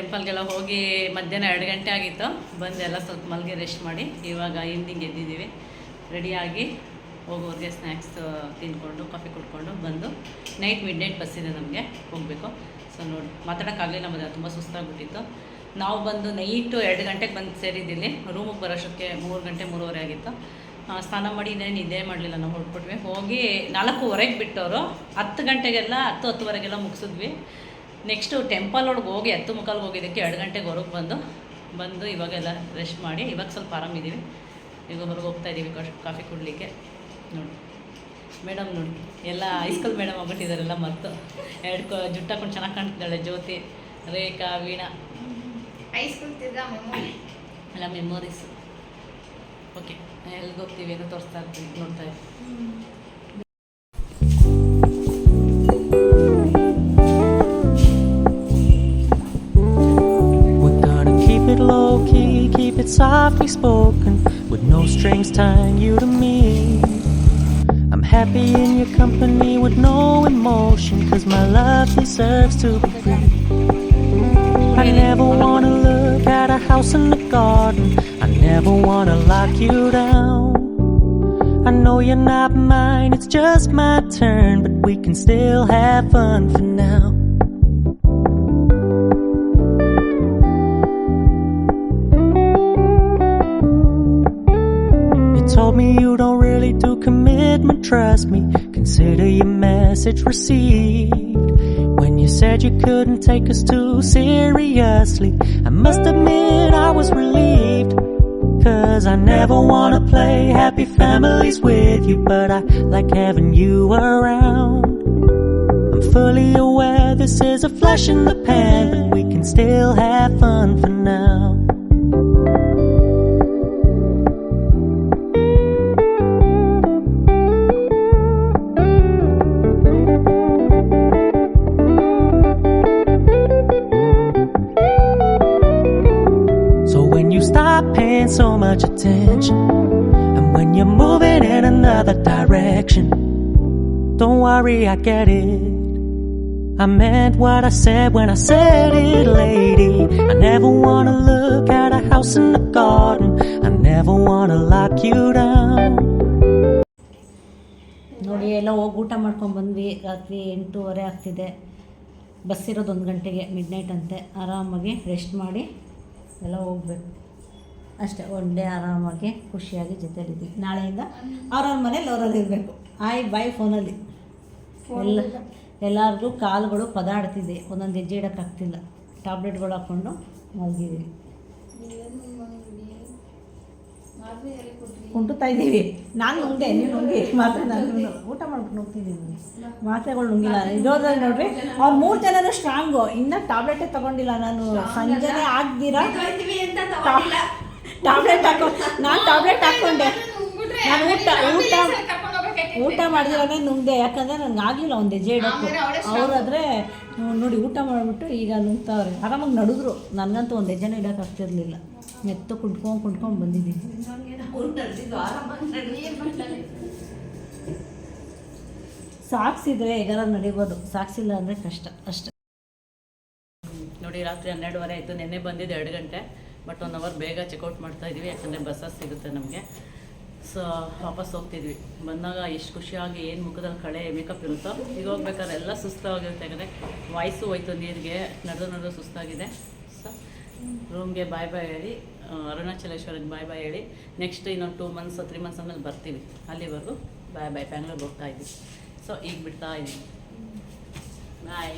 ಟೆಂಪಲ್ಗೆಲ್ಲ ಹೋಗಿ ಮಧ್ಯಾಹ್ನ 2 ಗಂಟೆ ಆಗಿತ್ತು. ಬಂದೆಲ್ಲ ಸ್ವಲ್ಪ ಮಲ್ಗೆ ರೆಸ್ಟ್ ಮಾಡಿ ಇವಾಗ ಈವ್ನಿಂಗ್ ಎದ್ದಿದ್ದೀವಿ. ರೆಡಿಯಾಗಿ ಹೋಗೋರಿಗೆ ಸ್ನ್ಯಾಕ್ಸ್ ತಿಂದ್ಕೊಂಡು ಕಾಫಿ ಕುಡ್ಕೊಂಡು ಬಂದು ನೈಟ್ ಮಿಡ್ನೈಟ್ ಬಸ್ ಇದೆ ನಮಗೆ ಹೋಗಬೇಕು. ಸೊ ನೋಡಿ ಮಾತಾಡೋಕ್ಕಾಗಲಿಲ್ಲ, ಮತ್ತೆ ತುಂಬ ಸುಸ್ತಾಗ್ಬಿಟ್ಟಿತ್ತು. ನಾವು ಬಂದು ನೈಟು 2 ಗಂಟೆಗೆ ಬಂದು ಸೇರಿದ್ದಿಲ್ಲಿ. ರೂಮಿಗೆ ಬರೋಷ್ಟಕ್ಕೆ 3 ಗಂಟೆ 3:30 ಆಗಿತ್ತು. ಸ್ನಾನ ಮಾಡಿ ಇನ್ನೇನು ಇದೇ ಮಾಡಲಿಲ್ಲ, ನಾವು ಹೊರಟ್ಬಿಟ್ವಿ. ಹೋಗಿ 4:15ಗೆ ಬಿಟ್ಟವರು 10 ಗಂಟೆಗೆಲ್ಲ 10-10:30ಗೆಲ್ಲ ಮುಗಿಸಿದ್ವಿ. ನೆಕ್ಸ್ಟು ಟೆಂಪಲ್ ಒಳಗೆ ಹೋಗಿ 10:15ಗೆ ಹೋಗಿದ್ದಕ್ಕೆ 2 ಗಂಟೆಗೆ ಹೊರಗೆ ಬಂದು ಇವಾಗೆಲ್ಲ ರೆಸ್ಟ್ ಮಾಡಿ ಇವಾಗ ಸ್ವಲ್ಪ ಆರಾಮಿದ್ದೀವಿ. ಈಗ ಹೊರಗೆ ಹೋಗ್ತಾಯಿದ್ದೀವಿ ಕಾಫಿ ಕುಡಲಿಕ್ಕೆ. ನೋಡಿ ಮೇಡಮ್ ನೋಡಿ ಎಲ್ಲ ಹೈಸ್ಕೂಲ್ ಮೇಡಮ್ ಆಗ್ಬಿಟ್ಟಿದ್ದಾರೆಲ್ಲ. ಮತ್ತು 2 ಜುಟ್ಟಾಕೊಂಡು ಚೆನ್ನಾಗಿ ಕಾಣ್ತಿದ್ದಾಳೆ. ಜ್ಯೋತಿ, ರೇಖಾ, ವೀಣಾ ಎಲ್ಲ ಮೆಮೊರೀಸು. ಓಕೆ, ಎಲ್ಲಿಗೆ ಹೋಗ್ತೀವಿ ಅಂತ ತೋರಿಸ್ತಾ ಇರ್ತೀವಿ, ನೋಡ್ತಾ ಇರ್ತೀವಿ. Keep it softly spoken, with no strings tying you to me. I'm happy in your company with no emotion, 'cause my love deserves to be free. I never wanna look at a house in the garden, I never wanna lock you down. I know you're not mine, it's just my turn, but we can still have fun for now. Told me you don't really do commitment, trust me, consider your message received. When you said you couldn't take us too seriously, I must admit I was relieved. 'Cause I never wanna play happy families with you, but I like having you around. I'm fully aware this is a flash in the pan, but we can still have fun for now. Stop paying so much attention, and when you're moving in another direction, don't worry, I get it. I meant what I said when I said it, lady. I never wanna look at a house in the garden, I never wanna lock you down. ನೋಡಿ ಎಲ್ಲ ಹೋಗಿ ಊಟ ಮಾಡ್ಕೊಂಡು ಬಂದ್ವಿ. ರಾತ್ರಿ 8:30 ಆಗ್ತಿದೆ. Bus ಇರೋದು 1 ಗಂಟೆಗೆ, ಮಿಡ್ನೈಟ್ ಅಂತೆ. ಆರಾಮಾಗಿ ರೆಸ್ಟ್ ಮಾಡಿ ಎಲ್ಲ ಹೋಗ್ಬೇಕು ಅಷ್ಟೇ. ಒನ್ ಡೇ ಆರಾಮಾಗಿ ಖುಷಿಯಾಗಿ ಜೊತೆಲಿದ್ವಿ. ನಾಳೆಯಿಂದ ಅವ್ರವ್ರ ಮನೇಲಿ ಅವ್ರವ್ರು ಇರಬೇಕು. ಬಾಯ್ ಫೋನಲ್ಲಿ ಎಲ್ಲರಿಗೂ ಕಾಲುಗಳು ಪದಾಡ್ತಿದೆ, ಒಂದೊಂದು ಹೆಜ್ಜೆ ಇಡೋಕ್ಕಾಗ್ತಿಲ್ಲ. ಟ್ಯಾಬ್ಲೆಟ್ಗಳು ಹಾಕ್ಕೊಂಡು ಮಲಗಿದ್ದೀವಿ, ಕುಂಟುತ್ತಾ ಇದ್ದೀವಿ. ನಾನು ನುಂಗೆ, ನೀವು ನುಂಗಿ ಮಾತ್ರೆ. ನಾನು ಊಟ ಮಾಡ್ಬಿಟ್ಟು ನುಗ್ತಿದ್ದೀನಿ. ಮಾತ್ರೆಗಳು ನುಂಗಿಲ್ಲ ಇರೋದ್ರಲ್ಲಿ ನೋಡ್ರಿ. ಅವ್ರು 3 ಜನನೂ ಸ್ಟ್ರಾಂಗು. ಇನ್ನೂ ಟ್ಯಾಬ್ಲೆಟೇ ತೊಗೊಂಡಿಲ್ಲ ನಾನು. ಸಂಜೆನೇ ಆಗ್ದಿರಾ ಟ್ಯಾಬ್ಲೆಟ್ ನಾನು ಟ್ಯಾಬ್ಲೆಟ್ ಹಾಕ್ಕೊಂಡೆ. ನಾನು ಊಟ ಮಾಡಿದಿರೋದೇ ನುಂಗ್ದೆ, ಯಾಕಂದರೆ ನನಗೆ ಆಗಲಿಲ್ಲ ಒಂದು ಹೆಜ್ಜೆ ಇಡೋಕ್ಕೂ. ಅವರಾದರೆ ನೋಡಿ ಊಟ ಮಾಡಿಬಿಟ್ಟು ಈಗ ನುಂಗ್ತಾವ್ರೆ. ಆರಾಮಾಗಿ ನಡೆದ್ರು. ನನಗಂತೂ ಒಂದು ಹೆಜ್ಜೆನೇ ಇಡೋಕ್ಕಾಗ್ತಿರ್ಲಿಲ್ಲ. ಮೆತ್ತ ಕುಂಟ್ಕೊಂಡು ಬಂದಿದ್ದೀನಿ. ಸಾಕ್ಸಿದ್ರೆ ಹೇಗಾರ ನಡಿಬೋದು, ಸಾಕ್ಸಿಲ್ಲ ಅಂದರೆ ಕಷ್ಟ ಅಷ್ಟೆ. ನೋಡಿ ರಾತ್ರಿ 12:30 ಆಯಿತು. ನೆನ್ನೆ ಬಂದಿದ್ದು 2 ಗಂಟೆ, ಬಟ್ 1 ಅವರ್ ಬೇಗ ಚೆಕ್ಔಟ್ ಮಾಡ್ತಾಯಿದ್ವಿ, ಯಾಕಂದರೆ ಬಸ್ಸಸ್ ಸಿಗುತ್ತೆ ನಮಗೆ. ಸೊ ವಾಪಸ್ ಹೋಗ್ತಿದ್ವಿ. ಬಂದಾಗ ಎಷ್ಟು ಖುಷಿಯಾಗಿ ಏನು ಮುಖದಲ್ಲಿ ಕಳೆ ಮೇಕಪ್ ಇರುತ್ತೋ. ಈಗ ಹೋಗ್ಬೇಕಾದ್ರೆ ಎಲ್ಲ ಸುಸ್ತಾಗಿರುತ್ತೆ, ಯಾಕಂದರೆ ವಾಯ್ಸು ಹೋಯ್ತು ನೀರಿಗೆ, ನಡೆದು ಸುಸ್ತಾಗಿದೆ. ಸೊ ರೂಮ್ಗೆ ಬಾಯ್ ಹೇಳಿ, ಅರುಣಾಚಲೇಶ್ವರಕ್ಕೆ ಬಾಯ್ ಹೇಳಿ, ನೆಕ್ಸ್ಟ್ ಇನ್ನೊಂದು 2 ಮಂತ್ಸ್ 3 ಮಂತ್ಸ್ ಆಮೇಲೆ ಬರ್ತೀವಿ. ಅಲ್ಲಿವರೆಗೂ ಬಾಯ್ ಬ್ಯಾಂಗ್ಳೂರ್ಗೆ ಹೋಗ್ತಾ ಇದ್ವಿ. ಸೊ ಈಗ ಬಿಡ್ತಾ ಇದ್ದೀವಿ. ಬಾಯ್.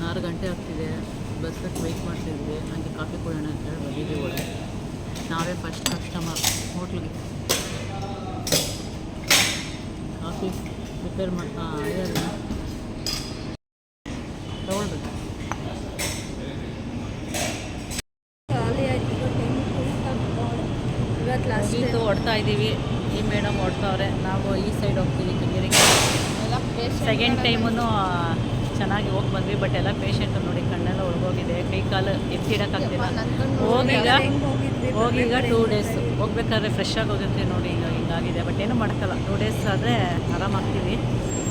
6 ಗಂಟೆ ಆಗ್ತಿದೆ. ಬಸ್ಸಕ್ಕೆ ವೆಯ್ಟ್ ಮಾಡ್ತಿದ್ವಿ. ನನಗೆ ಕಾಫಿ ಕೊಡೋಣ ಅಂತ ಹೇಳಿ ಬಂದಿದ್ದೀವಿ ಒಳಗೆ. ನಾವೇ ಫಸ್ಟ್ ಕಸ್ಟಮರ್ ಹೋಟ್ಲಿಗೆ. ಕಾಫಿ ಪ್ರಿಪೇರ್ ಮಾಡ್ತಾ ಇದ್ದಾರೆ. ತಗೊಳ್ಬೇಕು. ಮುಗೀತು, ಹೊಡ್ತಾ ಇದ್ದೀವಿ. ಈ ಮೇಡಮ್ ಹೊಡ್ತಾವ್ರೆ. ನಾವು ಈ ಸೈಡ್ ಹೋಗ್ತೀವಿ ಕೆಂಗೇರಿಗೆ. ಸೆಕೆಂಡ್ ಟೈಮೂ ಚೆನ್ನಾಗಿ ಹೋಗಿ ಬಂದ್ವಿ. ಬಟ್ ಎಲ್ಲ ಪೇಷಂಟು ನೋಡಿ ಕಣ್ಣೆಲ್ಲ ಒಳಗೋಗಿದೆ, ಕೈ ಕಾಲು ಎತ್ತಿಡೋಕ್ಕಾಗ್ತಿಲ್ಲ. ಹೋಗೀಗ 2 ಡೇಸ್ ಹೋಗ್ಬೇಕಾದ್ರೆ ಫ್ರೆಶ್ ಆಗಿ ಹೋಗಿರ್ತೀವಿ ನೋಡಿ. ಈಗ ಹಿಂಗಾಗಿದೆ. ಬಟ್ ಏನೂ ಮಾಡೋಕ್ಕಲ್ಲ. 2 ಡೇಸ್ ಆದರೆ ಆರಾಮಾಗ್ತೀವಿ.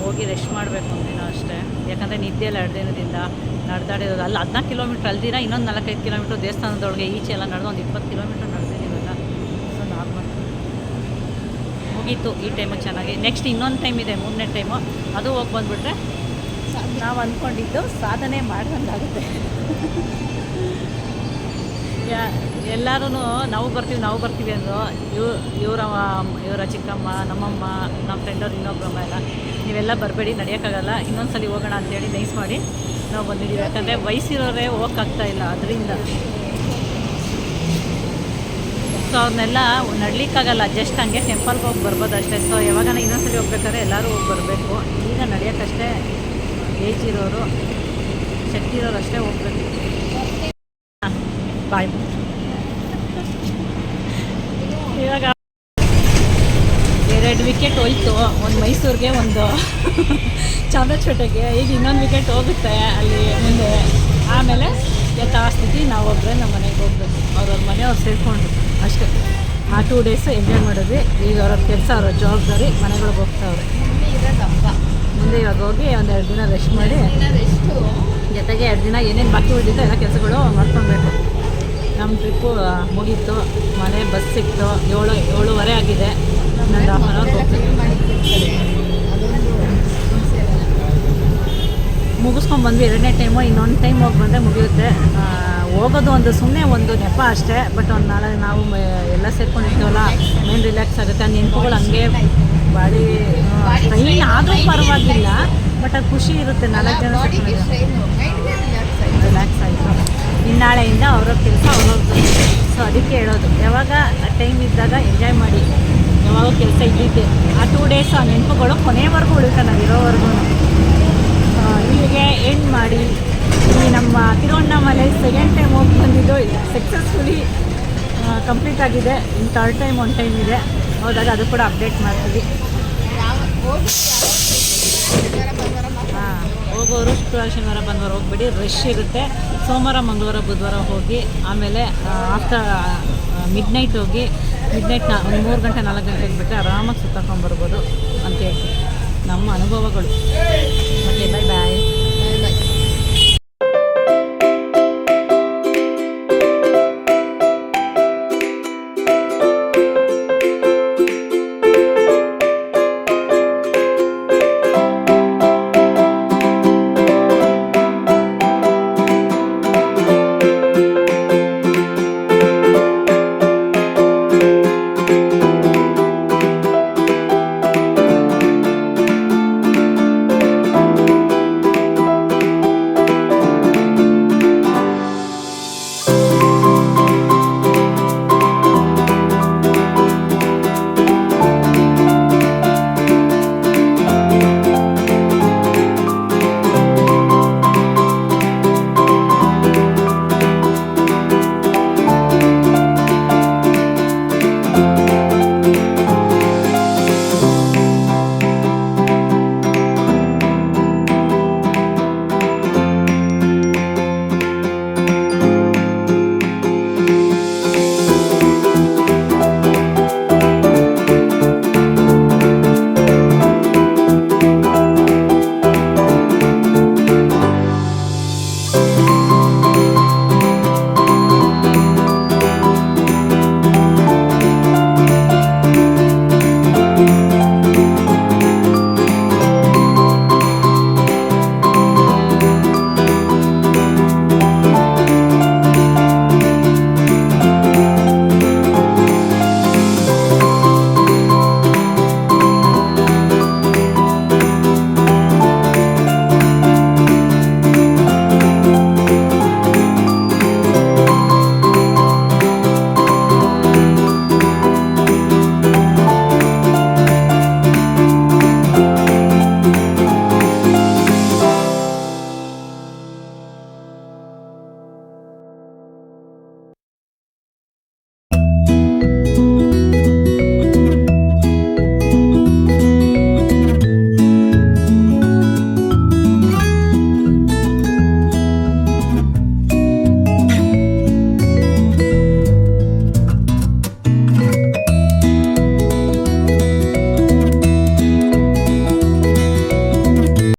ಹೋಗಿ ರೆಸ್ಟ್ ಮಾಡಬೇಕು ಒಂದಿನ ಅಷ್ಟೇ. ಯಾಕಂದರೆ ನಿದ್ದೆ ಇಲ್ಲ 2 ದಿನದಿಂದ ನಡೆದಾಡಿರೋದು. ಅಲ್ಲಿ 14 ಕಿಲೋಮೀಟ್ರ್ ಅಲ್ದಿರ ಇನ್ನೊಂದು 4-5 ಕಿಲೋಮೀಟ್ರ್ ದೇವಸ್ಥಾನದೊಳಗೆ ಈಚೆ ಎಲ್ಲ ನಡೆದು ಒಂದು 20 ಕಿಲೋಮೀಟ್ರ್ ನಡೆದಿದ್ದೀವಲ್ಲ. ಸೊ ನಾರ್ಮಲ್ ಮುಗೀತು ಈ ಟೈಮು ಚೆನ್ನಾಗಿ. ನೆಕ್ಸ್ಟ್ ಇನ್ನೊಂದು ಟೈಮ್ ಇದೆ, 3ನೇ ಟೈಮು. ಅದು ಹೋಗಿ ಬಂದುಬಿಟ್ರೆ ನಾವು ಅಂದ್ಕೊಂಡಿದ್ದು ಸಾಧನೆ ಮಾಡ್ದಂಗಾಗುತ್ತೆ. ಎಲ್ಲರೂ ನಾವು ಬರ್ತೀವಿ ಅಂದರು. ಇವರ ಚಿಕ್ಕಮ್ಮ, ನಮ್ಮಮ್ಮ, ನಮ್ಮ ಫ್ರೆಂಡವ್ರು, ಇನ್ನೊಬ್ಬರಮ್ಮ ಎಲ್ಲ ನೀವೆಲ್ಲ ಬರಬೇಡಿ, ನಡೆಯೋಕ್ಕಾಗಲ್ಲ, ಇನ್ನೊಂದು ಸಲ ಹೋಗೋಣ ಅಂತೇಳಿ ನೈಸ್ ಮಾಡಿ ನಾವು ಬಂದಿದ್ದೀವಿ. ಯಾಕಂದರೆ ವಯಸ್ಸಿರೋರೇ ಹೋಗೋಕ್ಕಾಗ್ತಾಯಿಲ್ಲ ಅದರಿಂದ. ಸೊ ಅವ್ರನ್ನೆಲ್ಲ ನಡಲಿಕ್ಕಾಗಲ್ಲ, ಜಸ್ಟ್ ಹಂಗೆ ಟೆಂಪಲ್ಗೆ ಹೋಗಿ ಬರ್ಬೋದು ಅಷ್ಟೇ. ಸೊ ಯಾವಾಗ ಇನ್ನೊಂದ್ಸಲಿ ಹೋಗ್ಬೇಕಾದ್ರೆ ಎಲ್ಲರೂ ಹೋಗಿ ಬರಬೇಕು. ಈಗ ನಡೆಯೋಕ್ಕಷ್ಟೇ ಏಜ್ ಇರೋರು, ಶಕ್ತಿ ಇರೋರು ಅಷ್ಟೇ ಹೋಗ್ಬೇಕು. ಬಾಯ್. ಇವಾಗ 2 ವಿಕೆಟ್ ಹೋಯ್ತು. ಒಂದು ಮೈಸೂರಿಗೆ, ಒಂದು ಚಾಮರಾಜಪೇಟೆಗೆ. ಈಗ ಇನ್ನೊಂದು ವಿಕೆಟ್ ಹೋಗುತ್ತೆ ಅಲ್ಲಿ ಮುಂದೆ. ಆಮೇಲೆ ಯಥಾಸ್ಥಿತಿ ನಾವು ಒಬ್ಬರೇ ನಮ್ಮ ಮನೆಗೆ ಹೋಗ್ಬೇಕು. ಅವ್ರವ್ರ ಮನೆಯವ್ರು ಸೇರಿಕೊಂಡು ಅಷ್ಟೇ. ಆ 2 ಡೇಸ್ ಎಂಜಾಯ್ ಮಾಡಿದ್ವಿ. ಈಗ ಅವ್ರವ್ರ ಕೆಲಸ, ಅವ್ರ ಜವಾಬ್ದಾರಿ, ಮನೆಗಳಿಗೆ ಹೋಗ್ತಾವ್ರೆ. ಮುಂದೆ ಇವಾಗ ಹೋಗಿ ಒಂದು 2 ದಿನ ರೆಸ್ಟ್ ಮಾಡಿ, ಜೊತೆಗೆ 2 ದಿನ ಏನೇನು ಬಾಕಿ ಉಳಿದಿತ್ತು ಎಲ್ಲ ಕೆಲಸಗಳು ಮಾಡ್ಕೊಳ್ಬೇಕು. ನಮ್ಮ ಟ್ರಿಪ್ಪು ಮುಗೀತು. ಮನೆ ಬಸ್ ಸಿಕ್ತು. 7:30 ಆಗಿದೆ. ಇನ್ನೊಂದು ಹಾಫ್ ಆನ್ ಅವರ್ ಹೋಗ್ತೀವಿ. ಮುಗಿಸ್ಕೊಂಡ್ಬಂದ್ವಿ 2ನೇ ಟೈಮು. ಇನ್ನೊಂದು ಟೈಮ್ ಹೋಗಿ ಬಂದರೆ ಮುಗಿಯುತ್ತೆ. ಹೋಗೋದು ಒಂದು ಸುಮ್ಮನೆ ಒಂದು ನೆಪ ಅಷ್ಟೇ. ಬಟ್ ಒಂದು ನಾಳೆ ನಾವು ಎಲ್ಲ ಸೇರ್ಕೊಂಡಿರ್ತೀವಲ್ಲ, ಮೈಂಡ್ ರಿಲ್ಯಾಕ್ಸ್ ಆಗುತ್ತೆ. ಆ ನೆನಪುಗಳು ಹಂಗೆ ಬಾಡಿ ಟ್ರೈನ್ ಆದರೂ ಪರವಾಗಿಲ್ಲ, ಬಟ್ ಅದು ಖುಷಿ ಇರುತ್ತೆ. 4 ಜನ ರಿಲ್ಯಾಕ್ಸ್ ಆಯಿತು. ಇನ್ನಾಳೆಯಿಂದ ಅವ್ರವ್ರ ಕೆಲಸ ಅವ್ರವ್ರದ್ದು. ಸೊ ಅದಕ್ಕೆ ಹೇಳೋದು, ಯಾವಾಗ ಟೈಮ್ ಇದ್ದಾಗ ಎಂಜಾಯ್ ಮಾಡಿ. ಯಾವಾಗ ಕೆಲಸ ಇದ್ದಿದ್ದೆ ಆ 2 ಡೇಸ್ ಆ ನೆನಪುಗಳು ಕೊನೆವರೆಗೂ ಉಳಿಯುತ್ತೆ, ನಾವು ಇರೋವರೆಗೂ. ಇಲ್ಲಿಗೆ ಎಂಡ್ ಮಾಡಿ ಈ ನಮ್ಮ ತಿರುವಣ್ಣಾಮಲೈ ಸೆಕೆಂಡ್ ಟೈಮ್ ಹೋಗಿ ಬಂದಿದ್ದು ಸಕ್ಸಸ್ಫುಲಿ ಕಂಪ್ಲೀಟ್ ಆಗಿದೆ. ಇನ್ನು 3rd ಟೈಮ್ 1 ಟೈಮ್ ಇದೆ. ಹೋದಾಗ ಅದು ಕೂಡ ಅಪ್ಡೇಟ್ ಮಾಡ್ತೀವಿ. ಹೋಗೋರು ಶುಕ್ರವಾರ ಶನಿವಾರ ಭಾನುವಾರ ಹೋಗ್ಬಿಡಿ, ರಶ್ ಇರುತ್ತೆ. ಸೋಮವಾರ ಮಂಗಳವಾರ ಬುಧವಾರ ಹೋಗಿ ಆಮೇಲೆ ಆಫ್ಟರ್ ಮಿಡ್ನೈಟ್ ಹೋಗಿ, ಮಿಡ್ನೈಟ್ ಒಂದು 3 ಗಂಟೆ 4 ಗಂಟೆಗೆ ಬಿಟ್ಟರೆ ಆರಾಮಾಗಿ ಸುತ್ತಾಕೊಂಡ್ಬರ್ಬೋದು ಅಂತ ಹೇಳ್ತೀವಿ. ನಮ್ಮ ಅನುಭವಗಳು. ಓಕೆ, ಬಾಯ್ ಬಾಯ್.